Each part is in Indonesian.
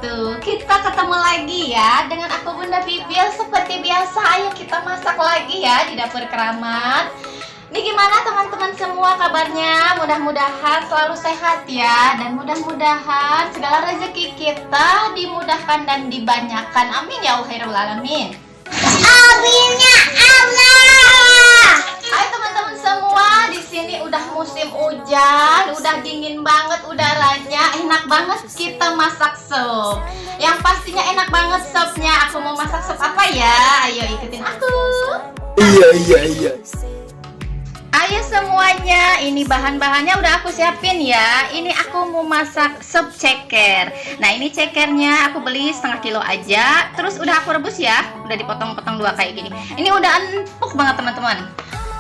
wabarakatuh. Kita ketemu lagi ya dengan aku Bunda Bibil. Seperti biasa, ayo kita masak lagi ya di dapur keramat. Ini gimana teman-teman semua kabarnya? Mudah-mudahan selalu sehat ya. Dan mudah-mudahan segala rezeki kita dimudahkan dan dibanyakan. Amin ya khairul alamin. Amin ya Allah. Hai teman-teman semua, di sini udah musim hujan, udah dingin banget udaranya, enak banget kita masak sup. Yang pastinya enak banget supnya. Aku mau masak sup apa ya? Ayo ikutin aku. Iya. Ayo semuanya, ini bahan-bahannya udah aku siapin ya. Ini aku mau masak sup ceker. Nah ini cekernya aku beli setengah kilo aja. Terus udah aku rebus ya, udah dipotong-potong dua kayak gini. Ini udah empuk banget teman-teman.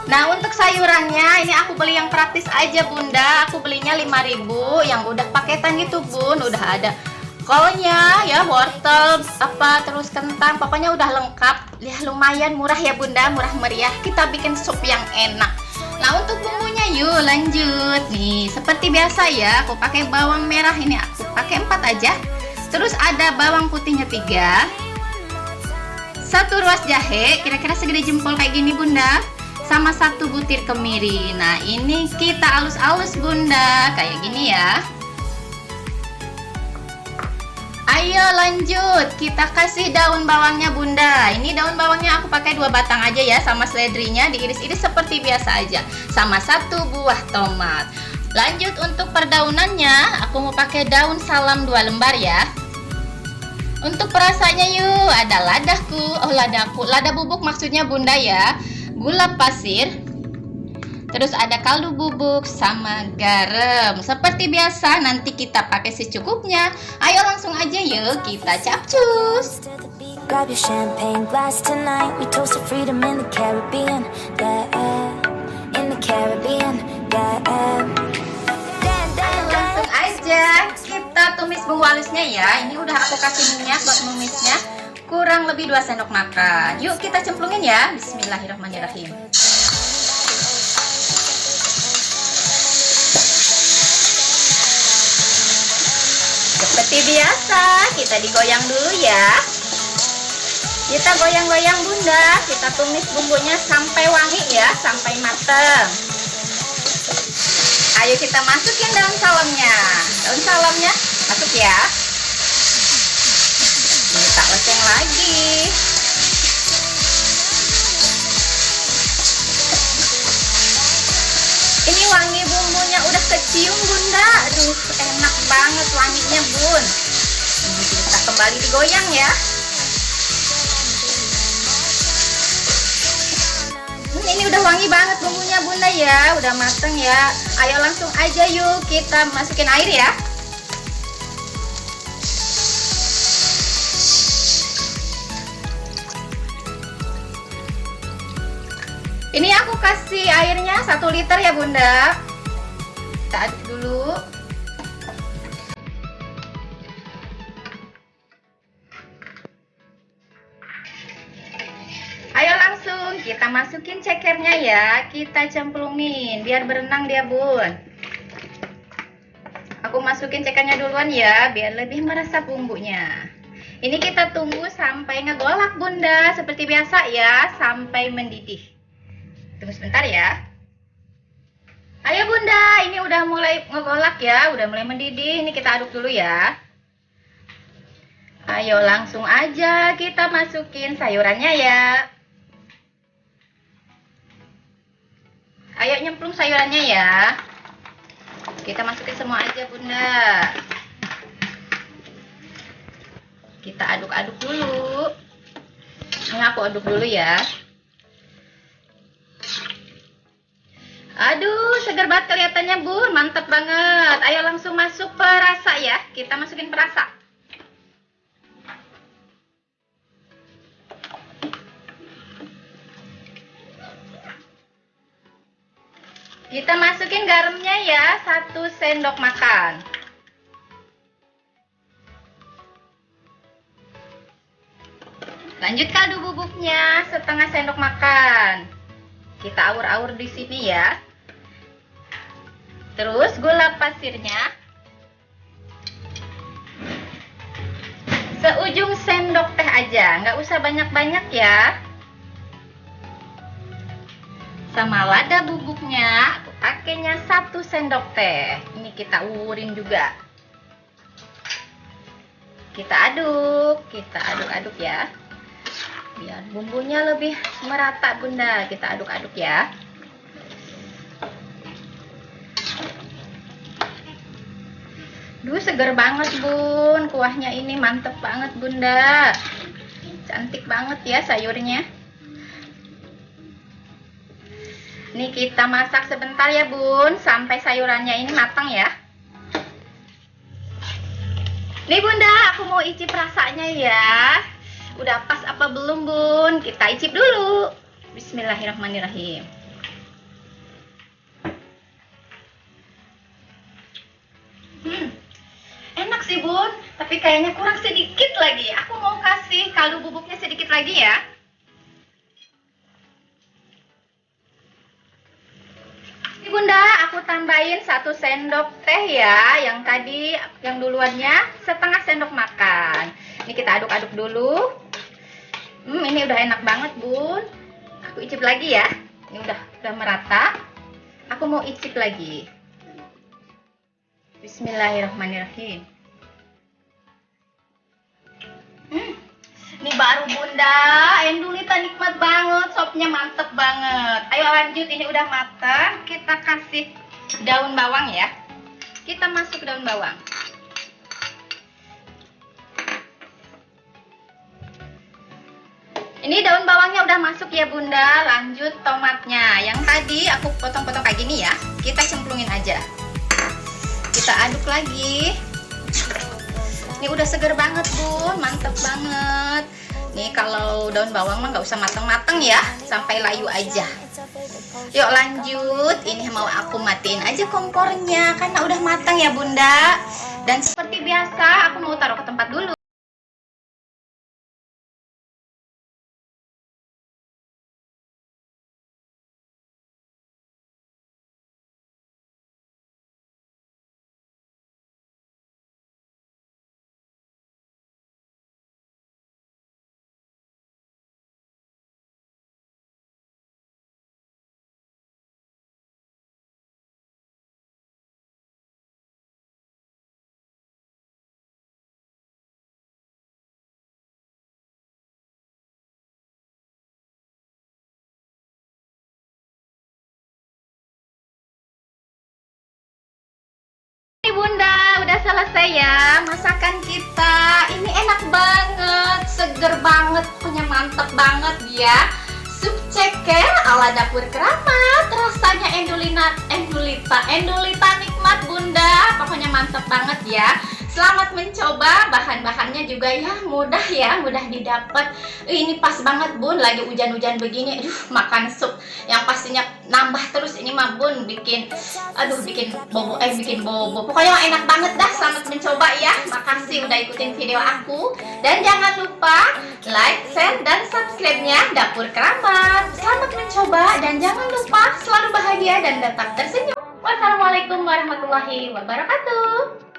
Nah untuk sayurannya ini aku beli yang praktis aja Bunda. Aku belinya 5.000 yang udah paketan gitu Bun. Udah ada kolnya ya, wortel apa terus kentang, pokoknya udah lengkap. Ya lumayan murah ya Bunda, murah meriah. Kita bikin sup yang enak. Nah untuk bumbunya yuk lanjut. Nih seperti biasa ya, aku pakai bawang merah ini aku pakai 4 aja. Terus ada bawang putihnya 3, 1 ruas jahe kira-kira segede jempol kayak gini Bunda, sama 1 butir kemiri. Nah ini kita halus-halus Bunda kayak gini ya. Ayo lanjut, kita kasih daun bawangnya Bunda. Ini daun bawangnya aku pakai 2 batang aja ya, sama seledrinya diiris-iris seperti biasa aja, sama 1 buah tomat. Lanjut untuk perdaunannya, aku mau pakai daun salam 2 lembar ya. Untuk perasanya yuk, ada lada bubuk maksudnya Bunda ya, gula pasir, terus ada kaldu bubuk sama garam. Seperti biasa nanti kita pakai secukupnya. Ayo langsung aja yuk kita capcus. Grab your champagne glass tonight. We toast to freedom in the Caribbean. Yeah, in the Caribbean. Yeah. Langsung aja kita tumis bumbu halusnya ya. Ini udah aku kasih minyak buat numisnya, kurang lebih 2 sendok makan. Yuk kita cemplungin ya. Bismillahirrahmanirrahim. Seperti biasa, kita digoyang dulu ya. Kita goyang-goyang Bunda. Kita tumis bumbunya sampai wangi ya, sampai mateng. Ayo kita masukin daun salamnya. Daun salamnya masuk ya. Kita oseng lagi. Ini wangi bumbunya udah kecium Bunda. Aduh enak banget wanginya Bun. Ini kita kembali digoyang ya. Ini udah wangi banget bumbunya Bunda ya, udah mateng ya. Ayo langsung aja yuk kita masukin air ya. Ini aku kasih airnya 1 liter ya Bunda. Kita aduk dulu. Ayo langsung kita masukin cekernya ya. Kita cemplungin biar berenang dia Bun. Aku masukin cekernya duluan ya biar lebih meresap bumbunya. Ini kita tunggu sampai ngegolak Bunda. Seperti biasa ya, sampai mendidih. Tunggu sebentar ya. Ayo Bunda, ini udah mulai ngegolak ya, udah mulai mendidih. Ini kita aduk dulu ya. Ayo langsung aja kita masukin sayurannya ya. Ayo nyemplung sayurannya ya. Kita masukin semua aja Bunda. Kita aduk-aduk dulu. Ini aku aduk dulu ya. Aduh, segar banget kelihatannya Bun, mantap banget. Ayo langsung masuk perasa ya. Kita masukin perasa. Kita masukin garamnya ya, 1 sendok makan. Lanjut kaldu bubuknya, setengah sendok makan. Kita aur-aur di sini ya. Terus gula pasirnya seujung sendok teh aja, nggak usah banyak-banyak ya. Sama lada bubuknya, aku pakainya 1 sendok teh. Ini kita ulurin juga. Kita aduk-aduk ya. Biar bumbunya lebih merata Bunda, kita aduk-aduk ya. Duh, seger banget Bun, kuahnya ini mantep banget Bunda. Cantik banget ya sayurnya. Nih kita masak sebentar ya Bun, sampai sayurannya ini matang ya. Nih Bunda, aku mau icip rasanya ya. Udah pas apa belum Bun? Kita icip dulu. Bismillahirrahmanirrahim. Enak sih Bun, tapi kayaknya kurang sedikit lagi. Aku mau kasih kaldu bubuknya sedikit lagi ya. Ini Bunda, aku tambahin 1 sendok teh ya. Yang tadi, yang duluannya setengah sendok makan. Ini kita aduk-aduk dulu. Ini udah enak banget Bun. Aku icip lagi ya. Ini udah merata. Aku mau icip lagi. Bismillahirrahmanirrahim. Ini baru Bunda, endulita nikmat banget, sopnya mantep banget. Ayo lanjut, ini udah matang. Kita kasih daun bawang ya. Kita masuk daun bawang. Ini daun bawangnya udah masuk ya Bunda. Lanjut tomatnya. Yang tadi aku potong-potong kayak gini ya. Kita cemplungin aja. Kita aduk lagi. Ini udah seger banget Bun, mantep banget. Nih kalau daun bawang mah nggak usah mateng-mateng ya, sampai layu aja. Yuk lanjut, ini mau aku matiin aja kompornya karena udah matang ya Bunda. Dan seperti biasa aku mau taruh ke tempat dulu. Bunda, udah selesai ya masakan kita. Ini enak banget, seger banget, punya mantep banget ya. Sup ceker ala dapur keramat, rasanya endulita nikmat Bunda. Pokoknya mantep banget ya. Selamat mencoba, bahan-bahannya juga ya mudah didapat. Ini pas banget Bun, lagi hujan-hujan begini. Makan sup yang pastinya nambah terus ini mah Bun, bikin bobo. Pokoknya enak banget dah. Selamat mencoba ya. Makasih udah ikutin video aku. Dan jangan lupa like, share, dan subscribe-nya Dapur Keramat. Selamat mencoba dan jangan lupa selalu bahagia dan tetap tersenyum. Wassalamualaikum warahmatullahi wabarakatuh.